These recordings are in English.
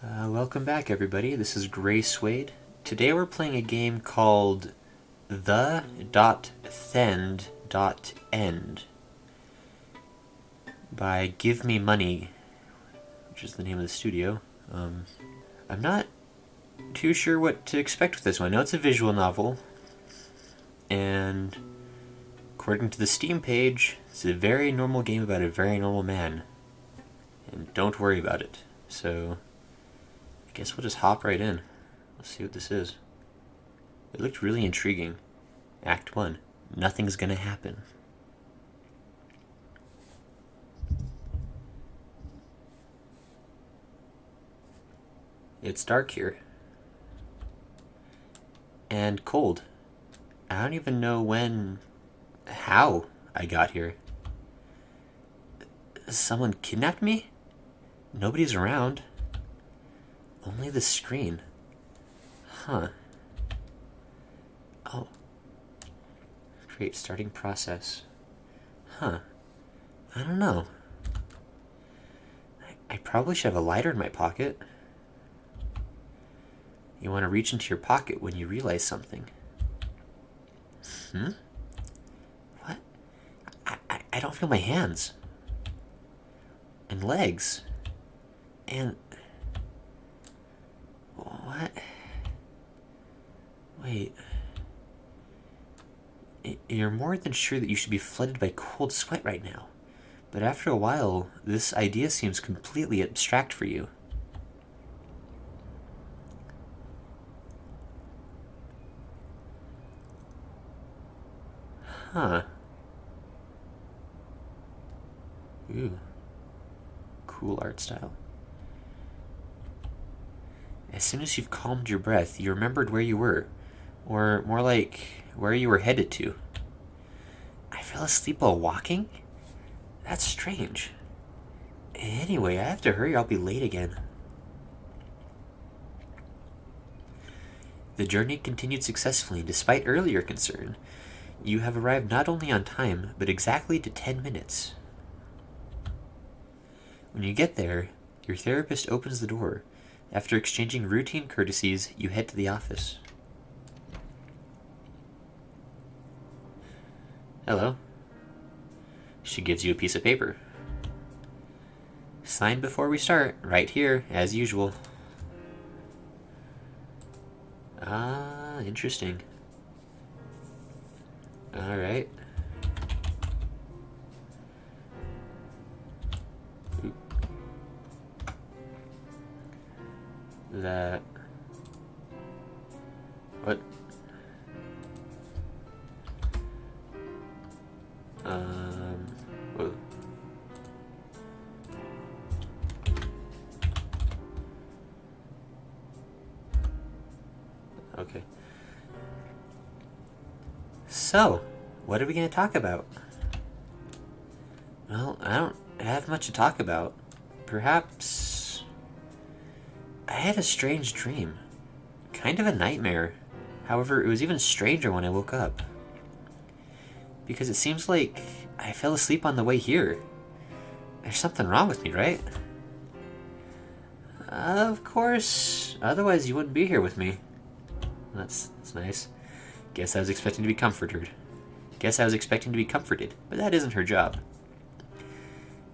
Welcome back, everybody. This is Suede. Today we're playing a game called The.Thend.End by Give Me Money, which is the name of the studio. I'm not too sure what to expect with this one. I know it's a visual novel, and according to the Steam page, it's a very normal game about a very normal man. And don't worry about it. So I guess we'll just hop right in. Let's see what this is. It looked really intriguing. Act 1. Nothing's gonna happen. It's dark here. And cold. I don't even know how I got here. Someone kidnapped me? Nobody's around. Only the screen. Huh. Oh. Create starting process. Huh. I don't know. I probably should have a lighter in my pocket. You want to reach into your pocket when you realize something. What? I don't feel my hands. And legs. And... what? Wait. You're more than sure that you should be flooded by cold sweat right now. But after a while, this idea seems completely abstract for you. Huh. Ooh. Cool art style. As soon as you've calmed your breath, you remembered where you were. Or more like, where you were headed to. I fell asleep while walking? That's strange. Anyway, I have to hurry, I'll be late again. The journey continued successfully despite earlier concern. You have arrived not only on time, but exactly to 10 minutes. When you get there, your therapist opens the door. After exchanging routine courtesies, you head to the office. Hello. She gives you a piece of paper. Sign before we start, right here, as usual. Ah, interesting. Alright. That... what? Whoa. Okay. So, what are we going to talk about? Well, I don't have much to talk about. Perhaps... I had a strange dream. Kind of a nightmare. However, it was even stranger when I woke up. Because it seems like I fell asleep on the way here. There's something wrong with me, right? Of course. Otherwise, you wouldn't be here with me. That's nice. Guess I was expecting to be comforted. But that isn't her job.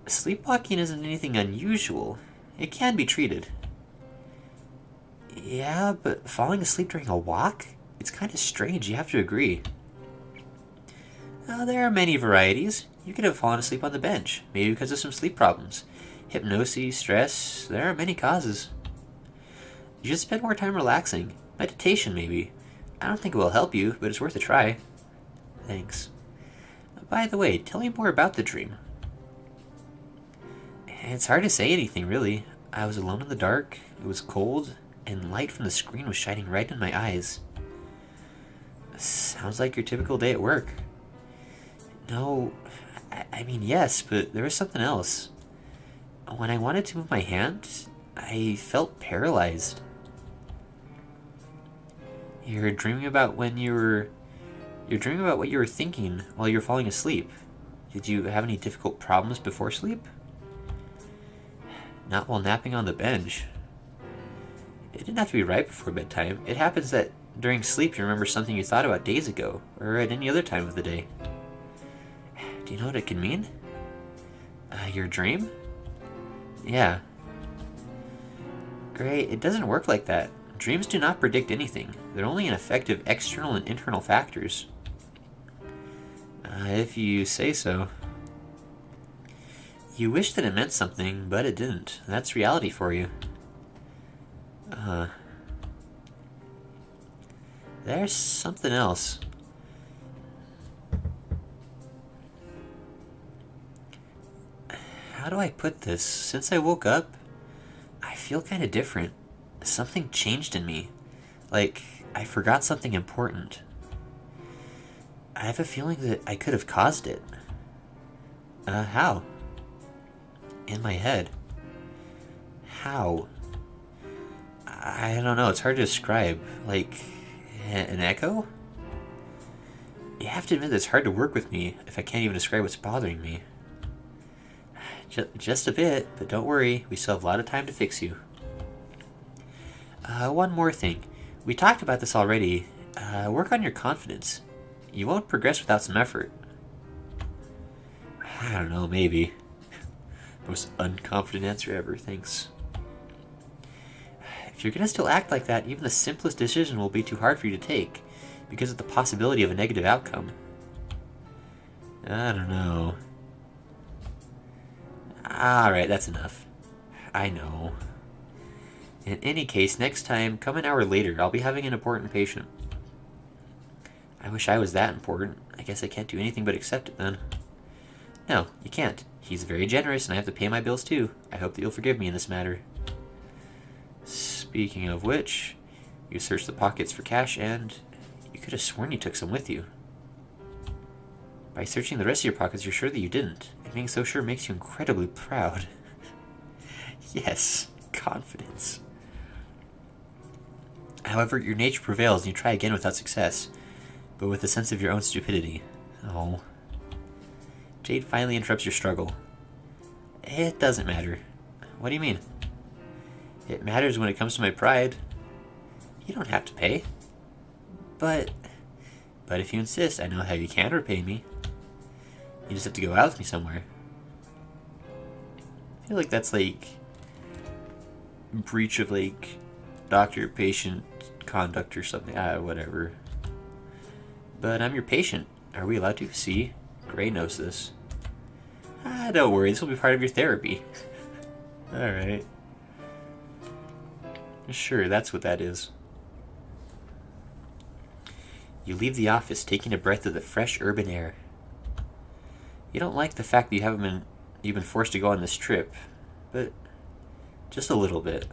Sleepwalking isn't anything unusual. It can be treated. Yeah, but falling asleep during a walk? It's kind of strange, you have to agree. There are many varieties. You could have fallen asleep on the bench, maybe because of some sleep problems. Hypnosis, stress, there are many causes. You should spend more time relaxing. Meditation, maybe. I don't think it will help you, but it's worth a try. Thanks. By the way, tell me more about the dream. It's hard to say anything, really. I was alone in the dark, it was cold, and light from the screen was shining right in my eyes. Sounds like your typical day at work. No, I mean, yes, but there was something else. When I wanted to move my hand, I felt paralyzed. You're dreaming about what you were thinking while you were falling asleep. Did you have any difficult problems before sleep? Not while napping on the bench. It didn't have to be right before bedtime. It happens that during sleep you remember something you thought about days ago, or at any other time of the day. Do you know what it can mean? Your dream? Yeah. Great, it doesn't work like that. Dreams do not predict anything. They're only an effect of external and internal factors. If you say so. You wish that it meant something, but it didn't. That's reality for you. There's something else. How do I put this? Since I woke up, I feel kind of different. Something changed in me. Like, I forgot something important. I have a feeling that I could have caused it. How? In my head. How? I don't know, it's hard to describe. Like, an echo? You have to admit that it's hard to work with me if I can't even describe what's bothering me. Just a bit, but don't worry, we still have a lot of time to fix you. One more thing. We talked about this already. Work on your confidence. You won't progress without some effort. I don't know, maybe. Most unconfident answer ever, thanks. If you're gonna still act like that, even the simplest decision will be too hard for you to take, because of the possibility of a negative outcome. I don't know. Alright, that's enough. I know. In any case, next time, come an hour later. I'll be having an important patient. I wish I was that important. I guess I can't do anything but accept it then. No, you can't. He's very generous and I have to pay my bills too. I hope that you'll forgive me in this matter. Speaking of which, you searched the pockets for cash and you could have sworn you took some with you. By searching the rest of your pockets, you're sure that you didn't. And being so sure makes you incredibly proud. Yes, confidence. However, your nature prevails and you try again without success, but with a sense of your own stupidity. Oh. Jade finally interrupts your struggle. It doesn't matter. What do you mean? It matters when it comes to my pride. You don't have to pay. But if you insist, I know how you can repay me. You just have to go out with me somewhere. I feel like that's like breach of like doctor-patient conduct or something. Whatever. But I'm your patient. Are we allowed to? See? Gray knows this. Don't worry. This will be part of your therapy. Alright. Sure, that's what that is. You leave the office, taking a breath of the fresh urban air. You don't like the fact that you've been forced to go on this trip, but just a little bit.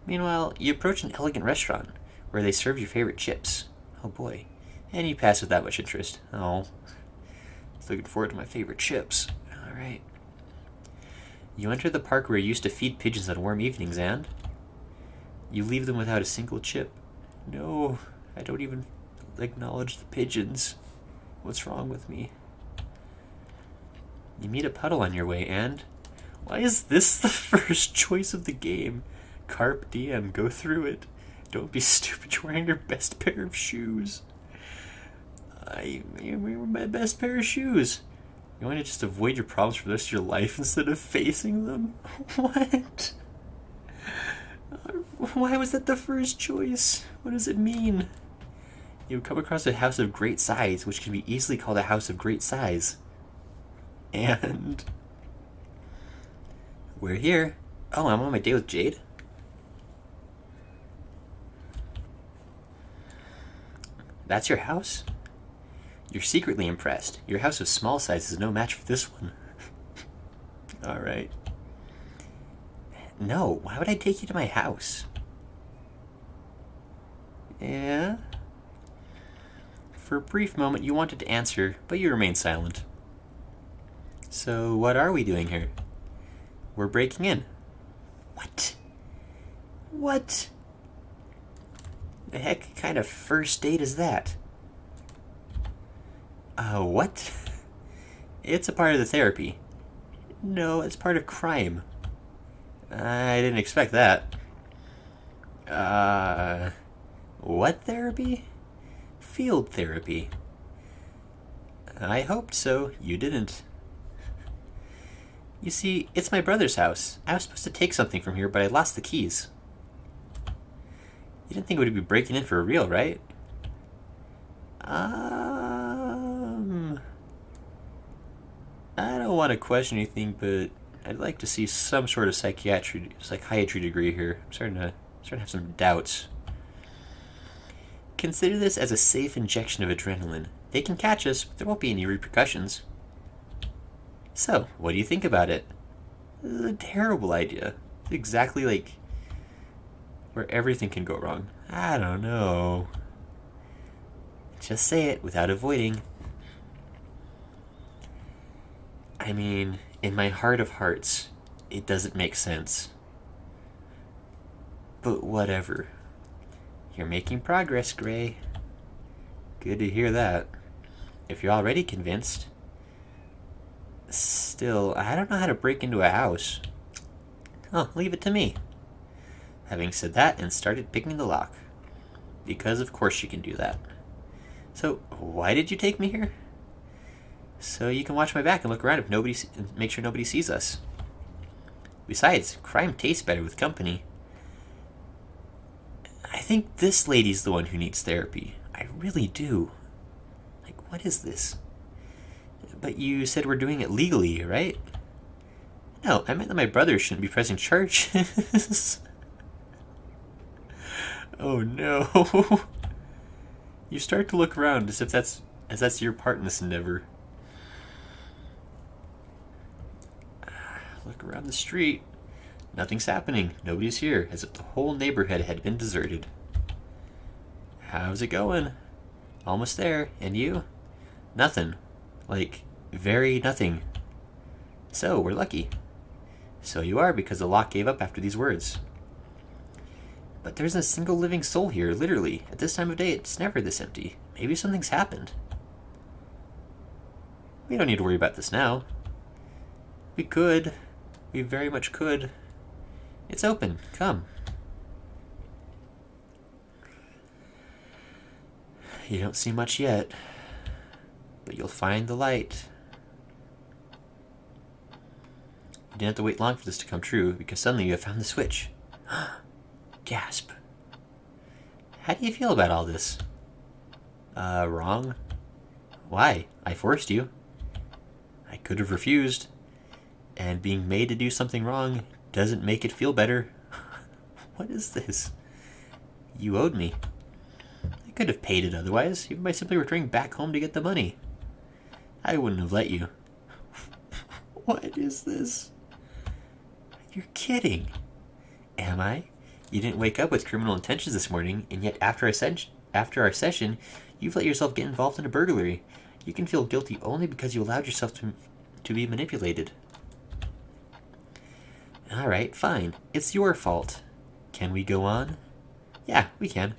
Meanwhile, you approach an elegant restaurant where they serve your favorite chips. Oh boy. And you pass without much interest. Oh. Looking forward to my favorite chips. Alright. You enter the park where you used to feed pigeons on warm evenings and you leave them without a single chip. No, I don't even acknowledge the pigeons. What's wrong with me? You meet a puddle on your way and why is this the first choice of the game? Carpe diem, go through it. Don't be stupid, you're wearing your best pair of shoes. You're wearing my best pair of shoes. You want to just avoid your problems for the rest of your life instead of facing them? What? Why was that the first choice? What does it mean? You come across a house of great size, which can be easily called a house of great size. And we're here. Oh, I'm on my date with Jade? That's your house? You're secretly impressed. Your house of small size is no match for this one. Alright. No, why would I take you to my house? Yeah? For a brief moment, you wanted to answer, but you remained silent. So, what are we doing here? We're breaking in. What? What? The heck kind of first date is that? What? It's a part of the therapy. No, it's part of crime. I didn't expect that. What therapy? Field therapy. I hoped so. You didn't. You see, it's my brother's house. I was supposed to take something from here, but I lost the keys. You didn't think it would be breaking in for real, right? I don't want to question anything, but I'd like to see some sort of psychiatry degree here. I'm starting to have some doubts. Consider this as a safe injection of adrenaline. They can catch us, but there won't be any repercussions. So, what do you think about it? This is a terrible idea. It's exactly like where everything can go wrong. I don't know. Just say it without avoiding. I mean, in my heart of hearts, it doesn't make sense. But whatever. You're making progress, Gray. Good to hear that. If you're already convinced. Still, I don't know how to break into a house. Oh, leave it to me. Having said that, and started picking the lock. Because of course you can do that. So, why did you take me here? So you can watch my back and look around and make sure nobody sees us. Besides, crime tastes better with company. I think this lady's the one who needs therapy. I really do. Like, what is this? But you said we're doing it legally, right? No, I meant that my brother shouldn't be pressing charges. Oh no. You start to look around as if that's your part in this endeavor. Look around the street. Nothing's happening. Nobody's here, as if the whole neighborhood had been deserted. How's it going? Almost there. And you? Nothing. Like, very nothing. So, we're lucky. So you are, because the lock gave up after these words. But there isn't a single living soul here, literally. At this time of day, it's never this empty. Maybe something's happened. We don't need to worry about this now. We could. We very much could. It's open. Come. You don't see much yet, but you'll find the light. You didn't have to wait long for this to come true, because suddenly you have found the switch. Gasp. How do you feel about all this? Wrong? Why? I forced you. I could have refused. And being made to do something wrong doesn't make it feel better. What is this? You owed me. I could have paid it otherwise, even by simply returning back home to get the money. I wouldn't have let you. What is this? You're kidding. Am I? You didn't wake up with criminal intentions this morning, and yet after our session, you've let yourself get involved in a burglary. You can feel guilty only because you allowed yourself to be manipulated. Alright, fine. It's your fault. Can we go on? Yeah, we can.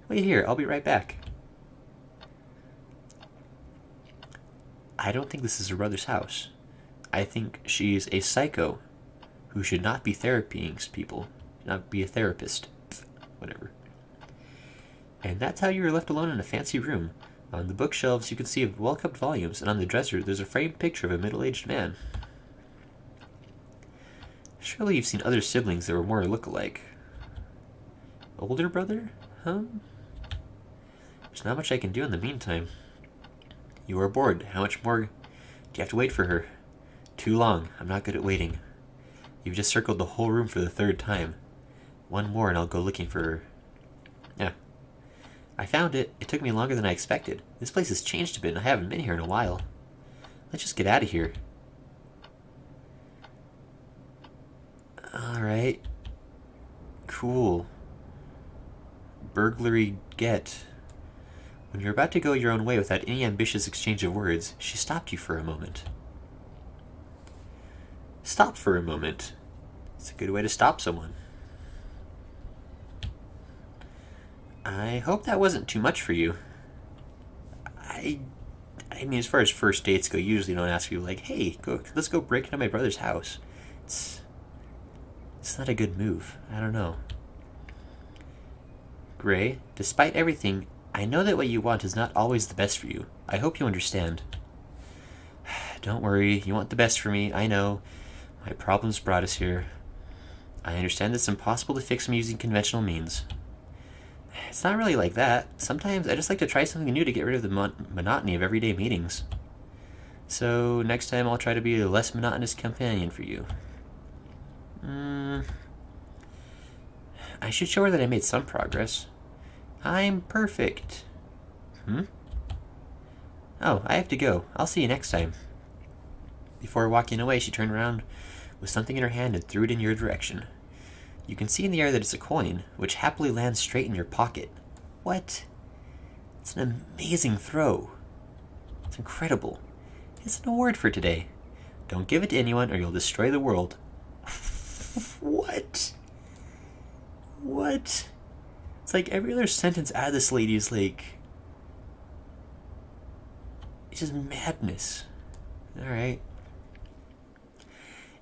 Wait here, I'll be right back. I don't think this is her brother's house. I think she's a psycho who should not be therapying people. Not be a therapist. Whatever. And that's how you were left alone in a fancy room. On the bookshelves you can see well-kept volumes, and on the dresser there's a framed picture of a middle-aged man. Surely you've seen other siblings that were more look-alike. Older brother? Huh? There's not much I can do in the meantime. You are bored. How much more do you have to wait for her? Too long. I'm not good at waiting. You've just circled the whole room for the third time. One more and I'll go looking for her. Yeah. I found it. It took me longer than I expected. This place has changed a bit and I haven't been here in a while. Let's just get out of here. Alright. Cool. Burglary get. When you're about to go your own way without any ambitious exchange of words, she stopped you for a moment. Stop for a moment. It's a good way to stop someone. I hope that wasn't too much for you. I mean, as far as first dates go, you usually don't ask people like, hey, let's go break into my brother's house. It's not a good move. I don't know. Gray, despite everything, I know that what you want is not always the best for you. I hope you understand. Don't worry, you want the best for me, I know. My problems brought us here. I understand it's impossible to fix me using conventional means. It's not really like that. Sometimes I just like to try something new to get rid of the monotony of everyday meetings. So next time I'll try to be a less monotonous companion for you. I should show her that I made some progress. I'm perfect. Oh, I have to go. I'll see you next time. Before walking away, she turned around with something in her hand and threw it in your direction. You can see in the air that it's a coin, which happily lands straight in your pocket. What? It's an amazing throw. It's incredible. It's an award for today. Don't give it to anyone or you'll destroy the world. What? What? It's like every other sentence out of this lady is like... It's just madness. Alright.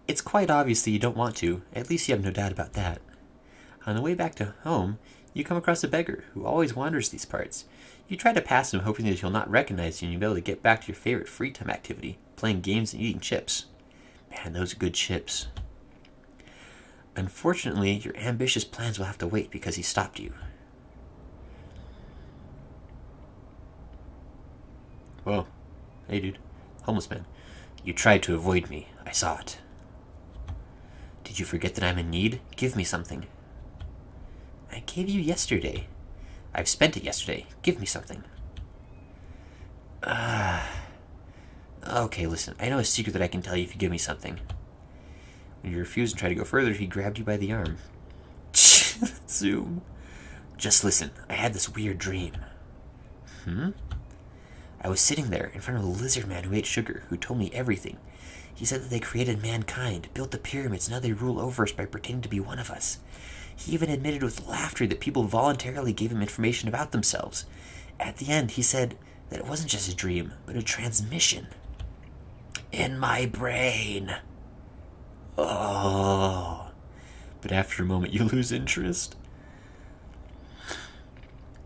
It's quite obvious that you don't want to. At least you have no doubt about that. On the way back to home, you come across a beggar who always wanders these parts. You try to pass him, hoping that he'll not recognize you and you'll be able to get back to your favorite free time activity, playing games and eating chips. Man, those good chips. Unfortunately, your ambitious plans will have to wait because he stopped you. Whoa. Hey, dude. Homeless man. You tried to avoid me. I saw it. Did you forget that I'm in need? Give me something. I gave you yesterday. I've spent it yesterday. Give me something. Okay, listen. I know a secret that I can tell you if you give me something. When you refused and tried to go further, he grabbed you by the arm. Zoom. Just listen. I had this weird dream. I was sitting there in front of a lizard man who ate sugar, who told me everything. He said that they created mankind, built the pyramids, and now they rule over us by pretending to be one of us. He even admitted with laughter that people voluntarily gave him information about themselves. At the end, he said that it wasn't just a dream, but a transmission. In my brain. Oh. But after a moment, you lose interest.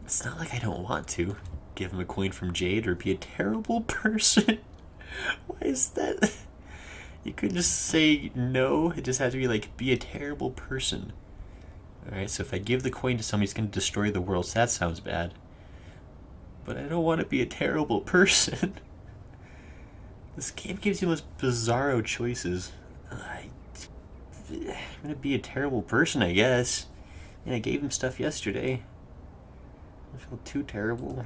It's not like I don't want to give him a coin from Jade or be a terrible person. Why is that? You couldn't just say no. It just had to be like, be a terrible person. Alright, so if I give the coin to somebody who's going to destroy the world, so that sounds bad. But I don't want to be a terrible person. This game gives you the most bizarro choices. I'm going to be a terrible person, I guess. And I gave him stuff yesterday. I feel too terrible.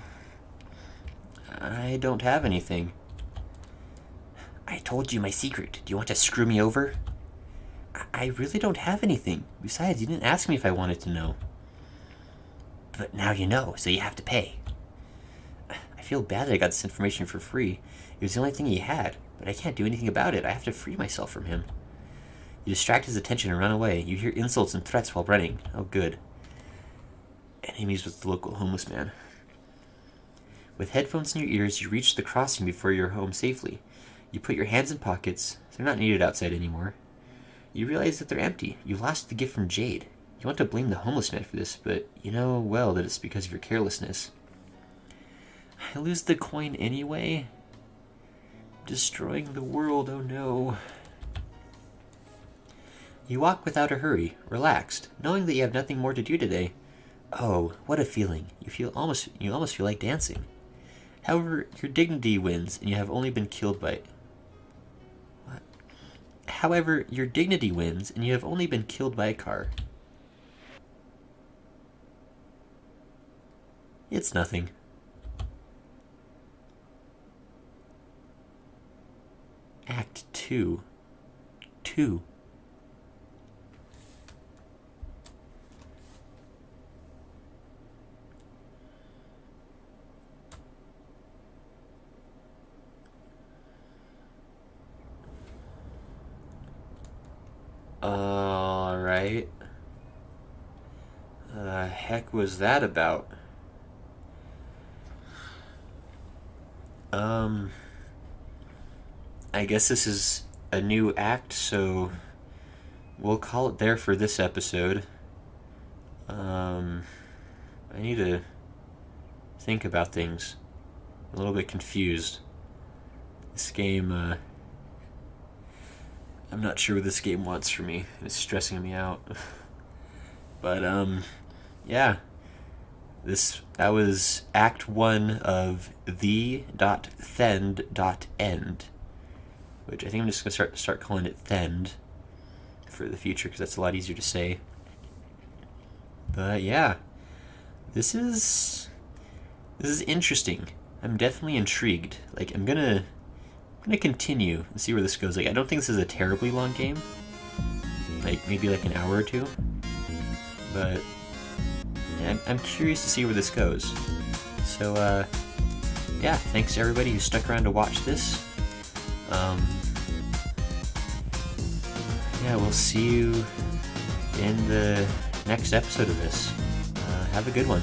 I don't have anything. I told you my secret. Do you want to screw me over? I really don't have anything. Besides, you didn't ask me if I wanted to know. But now you know, so you have to pay. I feel bad that I got this information for free. It was the only thing he had, but I can't do anything about it. I have to free myself from him. You distract his attention and run away. You hear insults and threats while running. Oh, good. Enemies with the local homeless man. With headphones in your ears, you reach the crossing before you're home safely. You put your hands in pockets. They're not needed outside anymore. You realize that they're empty. You lost the gift from Jade. You want to blame the homeless man for this, but you know well that it's because of your carelessness. I lose the coin anyway? Destroying the world, oh no. You walk without a hurry, relaxed, knowing that you have nothing more to do today. Oh, what a feeling. You almost feel like dancing. However, your dignity wins, and you have only been killed by... What? However, your dignity wins, and you have only been killed by a car. It's nothing. Act 2. 2. Alright. The heck was that about? I guess this is a new act, so we'll call it there for this episode. I I need to think about things. I'm a little bit confused. This game, I'm not sure what this game wants from me. It's stressing me out. But, yeah. That was Act 1 of The.Thend.End, which I think I'm just going to start calling it Thend for the future, because that's a lot easier to say. But yeah, this is interesting. I'm definitely intrigued. Like, I'm gonna continue and see where this goes. Like, I don't think this is a terribly long game. Like, maybe like an hour or two. But yeah, I'm curious to see where this goes. So yeah, thanks to everybody who stuck around to watch this. Yeah, we'll see you in the next episode of this. Have a good one.